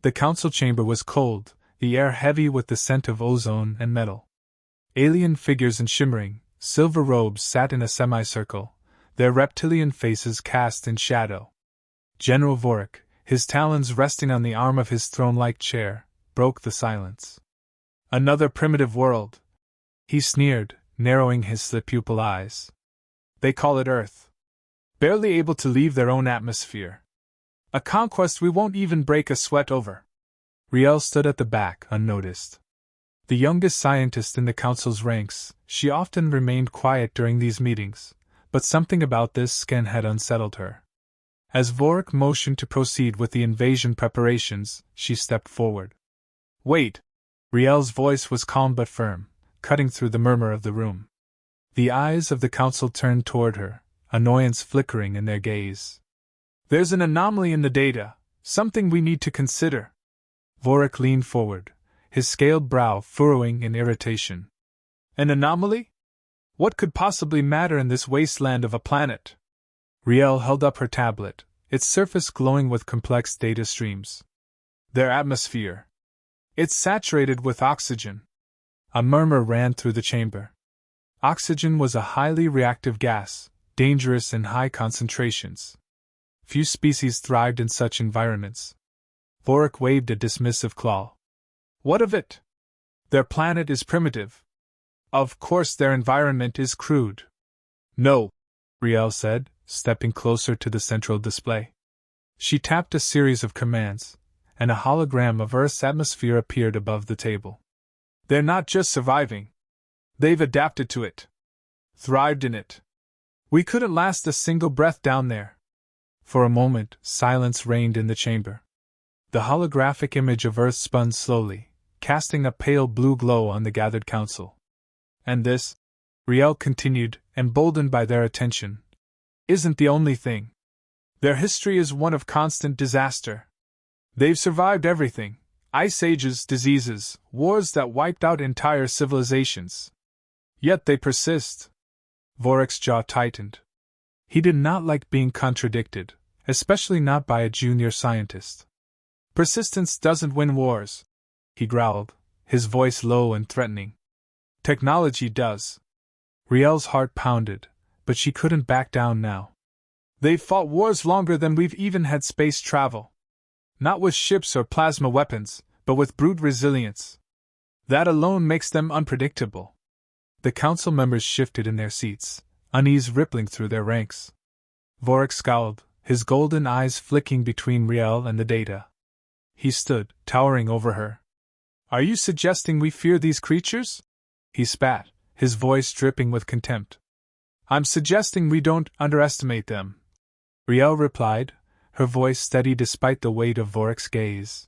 The council chamber was cold, the air heavy with the scent of ozone and metal. Alien figures in shimmering, silver robes sat in a semicircle, their reptilian faces cast in shadow. General Vorik, his talons resting on the arm of his throne-like chair, broke the silence. Another primitive world, he sneered, narrowing his slit-pupil eyes. They call it Earth. Barely able to leave their own atmosphere. A conquest we won't even break a sweat over. Riel stood at the back, unnoticed. The youngest scientist in the council's ranks, she often remained quiet during these meetings, but something about this scan had unsettled her. As Vorik motioned to proceed with the invasion preparations, she stepped forward. Wait! Riel's voice was calm but firm, cutting through the murmur of the room. The eyes of the council turned toward her, annoyance flickering in their gaze. There's an anomaly in the data, something we need to consider. Vorik leaned forward, his scaled brow furrowing in irritation. An anomaly? What could possibly matter in this wasteland of a planet? Riel held up her tablet, its surface glowing with complex data streams. Their atmosphere. It's saturated with oxygen. A murmur ran through the chamber. Oxygen was a highly reactive gas, dangerous in high concentrations. Few species thrived in such environments. Vorik waved a dismissive claw. What of it? Their planet is primitive. Of course their environment is crude. No, Riel said, stepping closer to the central display. She tapped a series of commands, and a hologram of Earth's atmosphere appeared above the table. They're not just surviving. They've adapted to it. Thrived in it. We couldn't last a single breath down there. For a moment, silence reigned in the chamber. The holographic image of Earth spun slowly, casting a pale blue glow on the gathered council. And this, Riel continued, emboldened by their attention, isn't the only thing. Their history is one of constant disaster. They've survived everything: ice ages, diseases, wars that wiped out entire civilizations. Yet they persist. Vorik's jaw tightened. He did not like being contradicted, especially not by a junior scientist. Persistence doesn't win wars, he growled, his voice low and threatening. Technology does. Riel's heart pounded, but she couldn't back down now. They've fought wars longer than we've even had space travel. Not with ships or plasma weapons, but with brute resilience. That alone makes them unpredictable. The council members shifted in their seats, unease rippling through their ranks. Vorik scowled, his golden eyes flicking between Riel and the data. He stood, towering over her. Are you suggesting we fear these creatures? He spat, his voice dripping with contempt. I'm suggesting we don't underestimate them, Riel replied, her voice steady despite the weight of Vorik's gaze.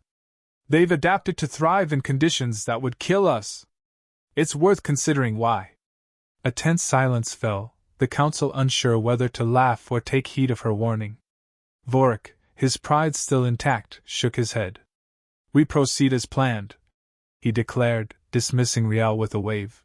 They've adapted to thrive in conditions that would kill us. It's worth considering why. A tense silence fell, the council unsure whether to laugh or take heed of her warning. Vorik, his pride still intact, shook his head. We proceed as planned, he declared, dismissing Riel with a wave.